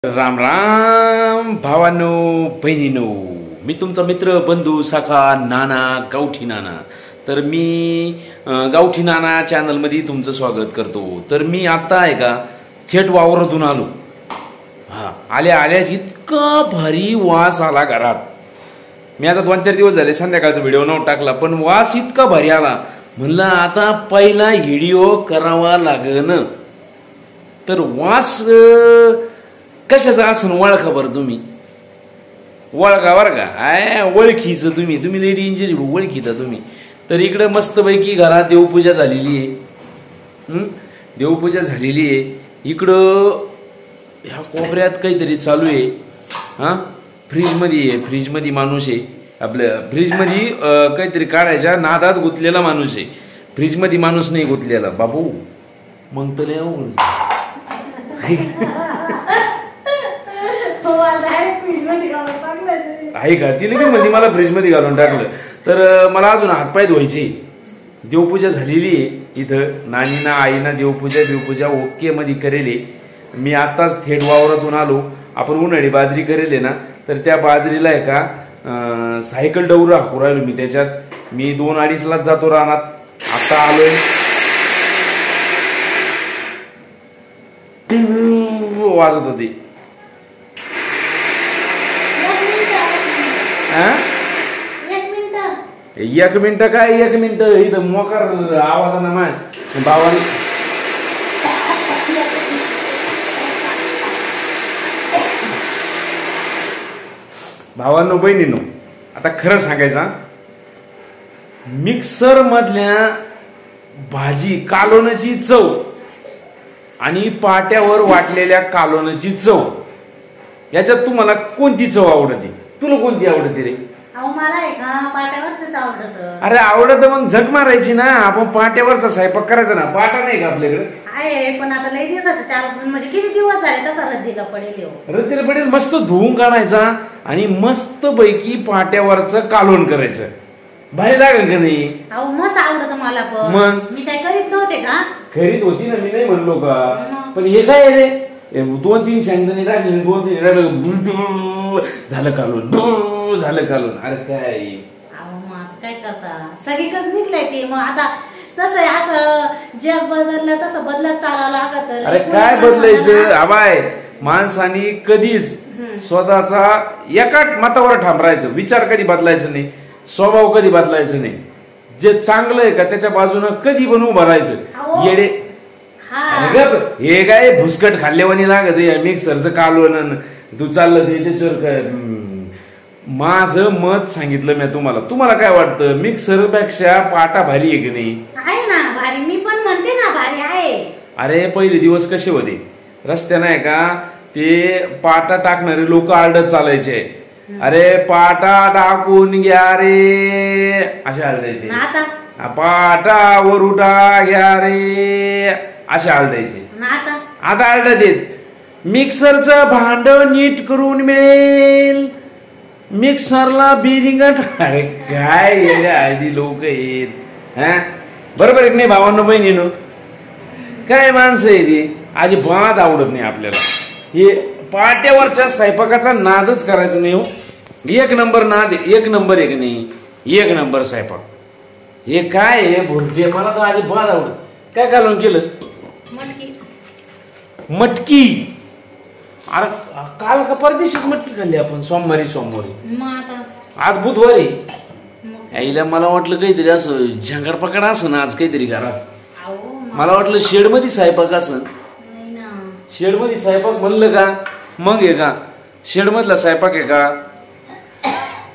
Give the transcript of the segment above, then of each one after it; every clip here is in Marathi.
राम राम भावांनो बहिणींनो, मी तुमचा मित्र बंधू सखा नाना गावठी नाना. तर मी गावठी नाना चॅनल मध्ये तुमचं स्वागत करतो. तर मी आता आहे का थेट वावरातून आलो. आल्या आल्याच इतका भारी वास आला घरात. मी आता 2-4 दिवस झाले संध्याकाळचा व्हिडिओ न टाकला, पण वास इतका भारी आला, म्हणलं आता पहिला व्हिडिओ करावा लागन. तर वास कशाचा असं ओळखा बरं, तुम्ही ओळखा बरं का. ओळखीचं तुम्ही लेडी इंजिनियर ओळखीता तुम्ही. तर इकडे मस्तपैकी घरात देवपूजा झालेली आहे. देवपूजा झालेली आहे. इकडं ह्या कोपऱ्यात काहीतरी चालू आहे. फ्रीजमध्ये माणूस आहे. आपल्या फ्रीजमध्ये काहीतरी काढायच्या नादात गुंतलेला माणूस आहे. फ्रीजमध्ये माणूस नाही गुंतलेला बाबू. मग तर आहे का तिला की मध्ये मला फ्रीजमध्ये घालून टाकलं. तर मला अजून हातपाय धुवायचे. देवपूजा झालेली आहे इथं. नानीना आईना देवपूजा ओके मध्ये करेले. मी आताच थेट वावरातून आलो. आपण उन्हाळी बाजरी करेले ना, तर त्या बाजरीला आहे का सायकल डवरा हाकू राहिलो मी त्याच्यात. मी 2-2:30 लाच जातो रानात. आता आलोय वाजत होती. एक मिनिट काय 1 मिनिट इथं मोकार आवाजानं माय भावांनो बहिणींनो, आता खरं सांगायचा, मिक्सर मधल्या भाजी कालोनाची चव आणि पाट्यावर वाटलेल्या कालोनाची चव, याच्यात तुम्हाला कोणती चव आवडते? तुला कोणती आवडते रे? मला आहे का पाट्यावरच आवडत. अरे आवडत मग झक मारायची ना. आपण पाट्यावरचा स्वयंपाक करायचा ना. पाटा नाही का आपल्याकडे? आहे, पण आता लई दिवसाचं 4 म्हणजे किती दिवस झाले तसा रद्दीला पडेल. रद्दीला पडेल. मस्त धुवून काढायचा आणि मस्त पैकी पाट्यावरचं कालवण करायचं. भारी लागेल का नाही? अहो मस्त आवडत मला. पण मग मी काय करीत नव्हते का? करीत होती ना, मी नाही म्हणलो का. पण हे काय रे, 2-3 शेंगदाणे टाकले, 2-3 झालं कालवण, झालं कालवण. अरे काय काय करता, सगळीकडे निघलंय ते. मग आता तसं असं जग बदललं तसं बदलत चालावं लागत. अरे काय बदलायचं आबाय? माणसाने कधीच स्वतःचा एका मतावर ठाम राहायचं. विचार कधी बदलायचं नाही, स्वभाव कधी बदलायचं नाही. जे चांगलं आहे का त्याच्या बाजूनं कधी पण उभं राहायचं. येडे हे काय भुसकट खाल्लेवानी लागत मिक्सरचं कालवण. तू चाललं ते त्याच्यावर काय. माझं मत सांगितलं मी तुम्हाला काय वाटतं? मिक्सर पेक्षा पाटा भारी आहे की नाही? आहे ना भारी. मी पण म्हणते ना भारी आहे. अरे पहिले दिवस कसे होते, रस्त्यानं आहे का ते पाटा टाकणारे लोक आरडत चालायचे. अरे पाटा टाकून घ्या रे असे आरडायचे. पाटा वर उठा घ्या रे असे आरडायचे. आता आरडत येत मिक्सरचं भांड नीट करून मिळेल, मिक्सरला बिरिंग. अरे काय आधी लोक आहेत. बरोबर आहे नाही भावांनो बहिणीनो? काय माणसं आहे ती अजिबात आवडत नाही आपल्याला. हे पाट्यावरच्या स्वयंपाकाचा नादच करायचा नाही हो. 1 नंबर नाद, 1 नंबर आहे की नाही, 1 नंबर स्वयंपाक. हे काय आहे भुरटे, मला तर अजिबात आवडत. काय कालवण केलं? मटकी. अरे काल का परदेशीच मटकी खाल्ली आपण सोमवारी. आज बुधवारी. आईला मला वाटलं काहीतरी असं झंगाड पकड असं ना आज काहीतरी घरात. मला वाटलं शेड मध्ये स्वयंपाक असं. शेड मध्ये स्वयंपाक म्हणलं का मग आहे का शेड मधला स्वयंपाक आहे का?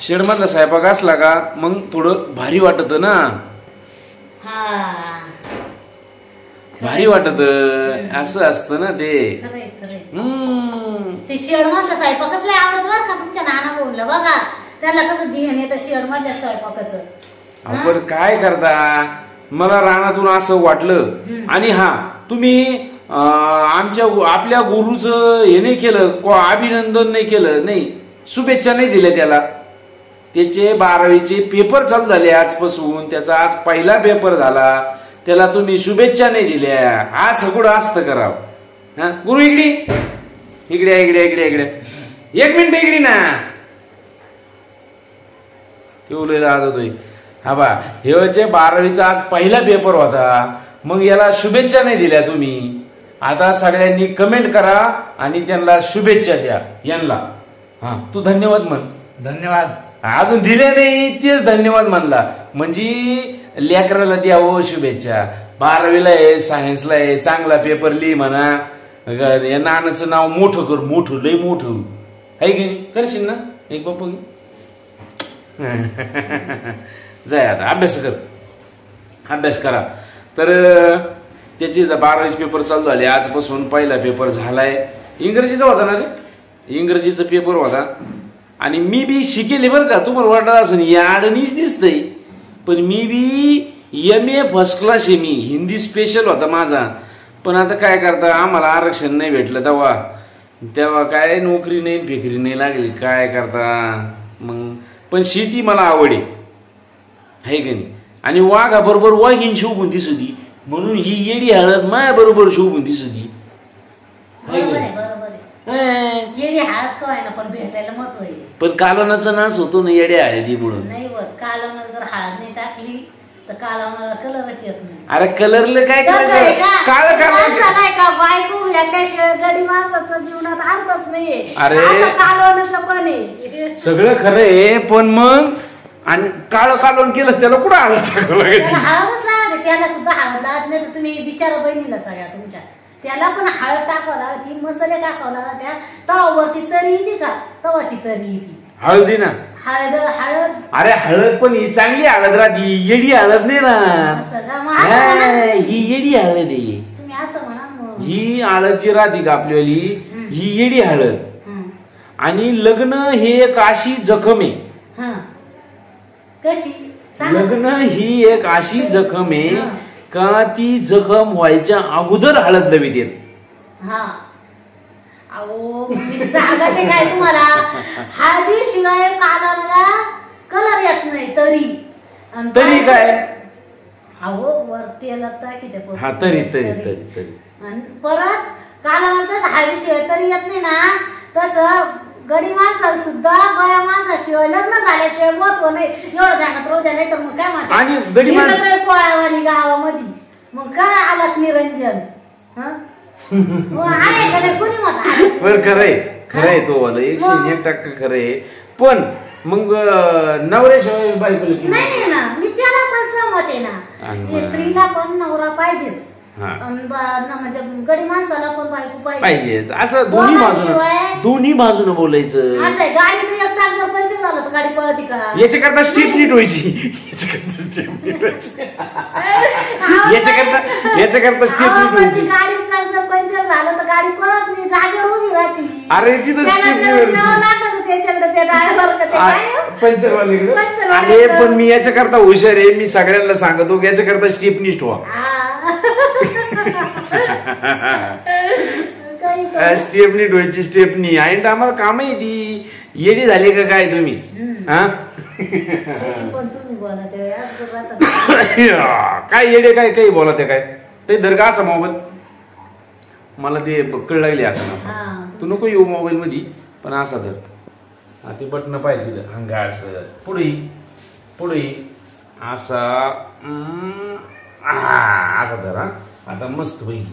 शेड मधला स्वयंपाक असला का मग थोडं भारी वाटत ना. भारी वाटत असं असतं ना ते. शेड मधलं स्वयंपाकच लय आवडत बरं का तुमच्या नाना बोललं बघा. त्याला कसं ध्यान येतं शेड मधल्या स्वयंपाकाचं. आपण काय करता, मला रानातून असं वाटलं. आणि तुम्ही आपल्या गुरुचं हे नाही केलं, अभिनंदन नाही केलं, नाही शुभेच्छा नाही दिल्या त्याला. त्याचे 12वीचे पेपर चालू झाले आजपासून. त्याचा आज पहिला पेपर झाला. त्याला तुम्ही शुभेच्छा नाही दिल्या. आज सगळं असतं करावं. गुरु इकडे इकडे इकडे इकडे इकडे 1 मिनिट इकडे ना तेवढे होतोय. हा बा हे 12वीचा आज पहिला पेपर होता. मग याला शुभेच्छा नाही दिल्या तुम्ही. आता सगळ्यांनी कमेंट करा आणि त्यांना शुभेच्छा द्या यांना. हा तू धन्यवाद म्हण. धन्यवाद. अजून दिले नाही तेच धन्यवाद म्हणला. म्हणजे लेकराला द्यावं शुभेच्छा. 12वीला आहे, सायन्सला आहे, चांगला पेपर लिही म्हणा. या नानाचं नाव मोठं कर, मोठं लय मोठं आहे की नाही. करशील ना एक बापू जाय आता अभ्यास कर, अभ्यास करा. तर त्याची 12वीचे पेपर चालू झाले. आजपासून पहिला पेपर झालाय. इंग्रजीचा होता ना रे, इंग्रजीचा पेपर होता. आणि मी बी शिकेले बरं का. तुम्हाला वाटत असं याडणीच दिसतंय पण मी बी MA फर्स्ट क्लास आहे. मी हिंदी स्पेशल होता माझा. पण आता काय करता आम्हाला आरक्षण नाही भेटलं तेव्हा काय नोकरी नाही फेकरी नाही लागली काय करता मग. पण शेती मला आवडे आहे की नाही. आणि वाघा बरोबर वाघीन शोभून दिसती म्हणून ही येडी हळद माया बरोबर शोभून दिसती. येडी हळद काय ना पण भेटायला महत्व आहे. पण कालवणाचा नाश होतो ना येड्या हळदी म्हणून. नाही होत. कालवणाला जर हळद नाही टाकली तर कालवणाला कलरच येत नाही. अरे कलरला काय करायचं काळ नाही का बायको याच्याशिवाय गडी माणसाचं जीवनात अर्थच नाहीये. अरे कालवणाचं पण आहे सगळं खरं आहे. पण मग आणि कालवण केलं त्याला कुठं हळद हळदच लागते. त्याला सुद्धा हळद लागत नाही तर तुम्ही बिचारा बहिणीला सगळ्या तुमच्या त्याला पण हळद टाकावं लागते, मसाले टाकावं लागत. त्या तवावरती तरी येते का तवा ती तरी येते हळदी ना. हळद हळद अरे हळद पण ही चांगली हळद राहते. येडी हळद नाही ना. ही येडी हळद आहे. तुम्ही असं म्हणा. ही हळदची राहते का आपल्याली ही येडी हळद. आणि लग्न हे एक अशी जखम आहे. कशी लग्न ही एक अशी जखम आहे का ती जखम व्हायच्या अगोदर हळद लवीत येत. अहो मी सांगते काय तुम्हाला हळदी शिवाय कानाला कलर येत नाही. तरी काय अहो वर तेल टाकी हा तरी तरी तरी तरी आणि परत कानाला तसं हळदी शिवाय तरी येत नाही ना. तसं गडी माणसाला सुद्धा बाया माणसाशिवाय लग्न झाल्याशिवाय महत्व नाही. एवढं ध्यानात रोज नाही तर मग काय म्हणतात पोळावानी गावामध्ये मग काय आलात निरंजन आहे का नाही कुणी मत बर खरंय खरंय तो वाला 101% खरंय. पण मग नवऱ्याशिवाय बायकोला नाही ना. मी त्याला पण सहमत आहे ना. स्त्रीला पण नवरा पाहिजेच म्हणजे गडी माणसाला पण बायको पाहिजे. असं दोन्ही बाजूनं बोलायचं. असं गाडीचं एक चाक जर पंचर झालं तर गाडी पळती का. याच्याकरता स्टेप नीट व्हायची. याच्याकरता स्टेप नीट व्हायची. गाडी चाक जर पंचर झालं तर गाडी पळत नाही जागेवर उभी राहते. अरे तिथं पंचरवाले अरे पण मी याच्याकरता हुशार आहे. मी सगळ्यांना सांगतो याच्याकरता स्टेप नीट व्हा. स्टेपनी डोळ्याची स्टेपनी आणि आम्हाला काम आहे ती येडी झाली का काय तुम्ही. काय येडे काय काही बोला ते काय ते दर्गा असा मोबाईल मला ते कळ लागली आता ना. तू नको येऊ मोबाईल मध्ये पण असा धर ते बटन पाहिजे हंगा असं पुढे पुढे असा असा धर. आता मस्त पैकी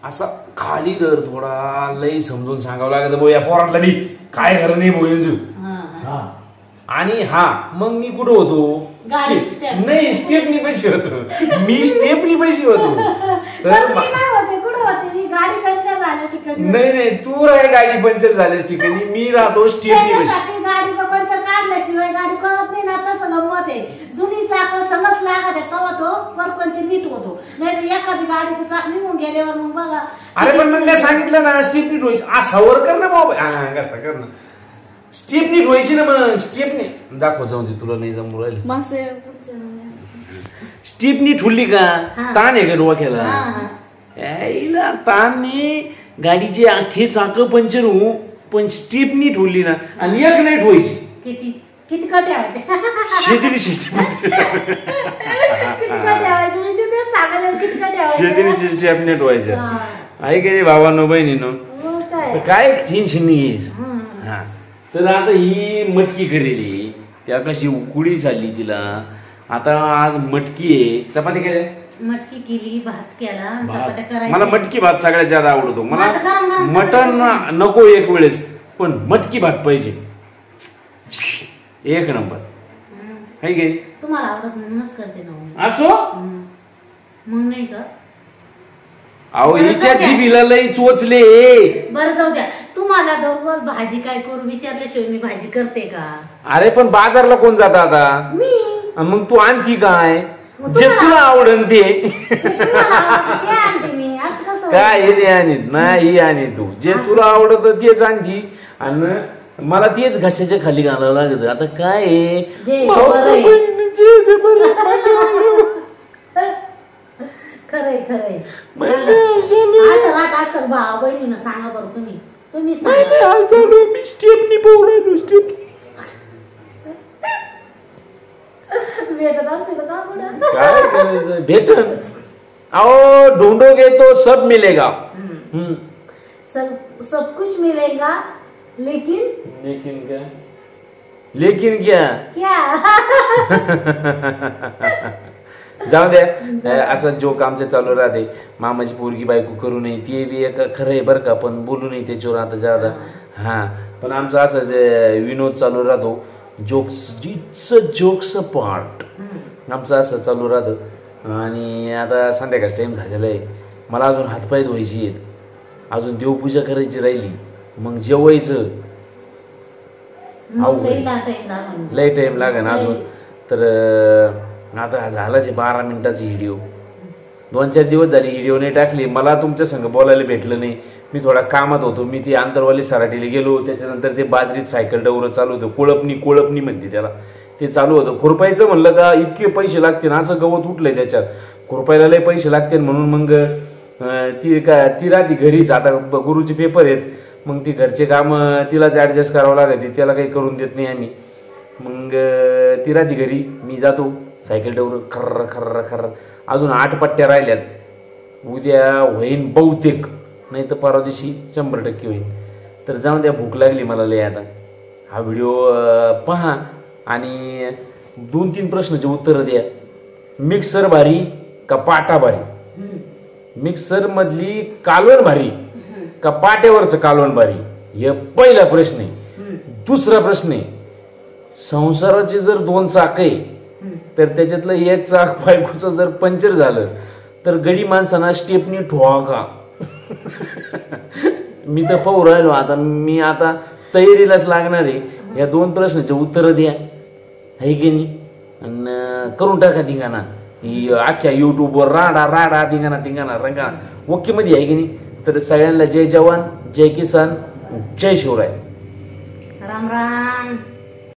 असा खाली दर थोडा लई समजून सांगावं लागत भाऊ या पोरातला मी काय खरं नाही भाऊ. आणि मग मी कुठं होतो नाही स्टेपनी पैसे होतो. मी स्टेपनी पैसे होतो. तर गाडी पंचर झाल्या नाही तू आहे गाडी पंचर झाल्याच ठिकाणी मी राहतो स्टेपनी पैसे. गाडीचं पंचर काढल्याशिवाय गाडी कळत नाही ना. तसं गंमत आहे. दोन्ही चाक सगळंच लागत आहे तेव्हा तो परपंच नीट होतो. नाही एखादी गाडीचं चाक निघून गेल्यावर मग बघा. अरे पण मग काय सांगितलं ना स्टेप नीट व्हायची. असावर कर ना बाबा कसा कर ना स्टेप नीट व्हायची ना. मग स्टेपनी दाखव जाऊन दे तुला नाही जमू राहिले. स्टेपनी ठुलली का ताण आहे का डोक्याला ताणने गाडीची आखी चाक पंचर होऊ पण स्टेपनी ठुलली ना आणि एक नाही ठेवायची. किती किती का ठेवायचे शेतीने किती का ठेवायचे म्हणजे ते सांगायला किती का ठेवायचे शेतीने स्टेप नीट व्हायच्या. आहे की नाही भावांनो बहिणीनो? मग काय काय टेन्शन नाही घ्यायचं. हा तर आता ही मटकी करेली त्या कशी उकळी झाली तिला. आता आज मटकी आहे, चपाती केल्या, मटकी केली, भात केला, भात. चपात्या करायच्या. मला मटकी भात सगळ्यात जास्त आवडतो. मला आता गरम गरम मटण नको एक वेळेस, पण मटकी भात पाहिजे, एक नंबर. आहे की नाही? तुम्हाला आवडत म्हणूनच करते ना मी. असो. मग नाही का? अहो हिच्या जिभीला लई चोचले. बरं जाऊ द्या. तुम्हाला दररोज भाजी काय करू विचारल्याशिवाय मी भाजी करते का? अरे पण बाजारला कोण जात आता? मी. आणि मग तू आणती काय मग जे तुम्हाला- तुला आवडन ते? तुम्हाला आवडतं ते आणते मी. असं कसं काय होतं? हे आणीत नाही आणि तू जे तुला आवडत तेच आणती आणि मला तेच घशाच्या खाली घालावं लागत. आता काय आहे? जे भाऊ बरं आहे. बहिणीचे ते बरं आहे. खरंय खरंय. महिने असं राहत असं भाऊ बहिणीनं सांगा बरं तुम्ही महिने सांगा. आज झालो मी स्टेपनी पोहू स्टेप. भेटत असेल का कुठं? काय करायचं भेटन. अहो ढूंढोगे तो सब मिलेगा. सब कुछ मिलेगा लेकिन लेकिन क्या क्या? जाऊ द्या. असा जोक आमच्या चालू राहते. मामाची पोरगी बायको करू नये ते बी एक खरं आहे बरं का, पण बोलू नये त्याच्यावर आता जादा. हा पण आमचं असं जे विनोद चालू राहतो, जोक्स पार्ट आमचं असं चालू राहतं. आणि आता संध्याकाळचा टाइम झालेला आहे. मला अजून हातपाय धुवायची आहेत, अजून देवपूजा करायची राहिली, मग जेवायचं लय टाइम लागेल अजून. तर आता झाला 12 मिनिटाची व्हिडिओ. 2-4 दिवस झाले व्हिडिओ नाही टाकली. मला तुमच्या संग बोलायला भेटलं नाही. मी थोडा कामात होतो. मी ती आंतरवाली सराटीला गेलो, त्याच्यानंतर ते बाजरीत सायकल डवरं चालू होतं. कोळपणी म्हणते त्याला, ते चालू होतं. खुरपायचं म्हणलं का इतके पैसे लागतील, असं गवत उठलंय त्याच्यात, खुरपायला लय पैसे लागतील. म्हणून मग ती राहते घरीच. आता गुरुचे पेपर आहेत, मग ती घरचे काम तिलाच ऍडजस्ट करावं लागते, त्याला काही करून देत नाही आम्ही. मग ती राहते घरी, मी जातो सायकल डवरं खर्र खर्र खर्र. अजून 8 पट्ट्या राहिल्यात. उद्या होईन बहुतेक, नाही तर परवा दिवशी 100% होईल. तर जाऊन द्या, भूक लागली मला लय. आता हा व्हिडिओ पहा आणि 2-3 प्रश्नाचे उत्तर द्या. मिक्सर भारी का पाटा भारी? मिक्सर मधली कालवण भारी का पाट्यावरचं कालवण भारी? हे पहिला प्रश्न आहे. दुसरा प्रश्न आहे, संसाराचे जर 2 चाक आहे तर त्याच्यातलं एक चाक बायकोचं जर पंक्चर झालं तर गडी माणसांना स्टेपनी ठोवा का? मी तर पाहू राहिलो. आता मी आता तयारीलाच लागणार आहे. या 2 प्रश्नाचे उत्तर द्या, आहे की नाही? आणि करून टाका धिंगाणा. अख्ख्या युट्यूबवर राडा धिंगाणा रंगा ओके मध्ये, आहे की नाही? तर सगळ्यांना जय जवान, जय किसान, जय शिवराय. राम राम.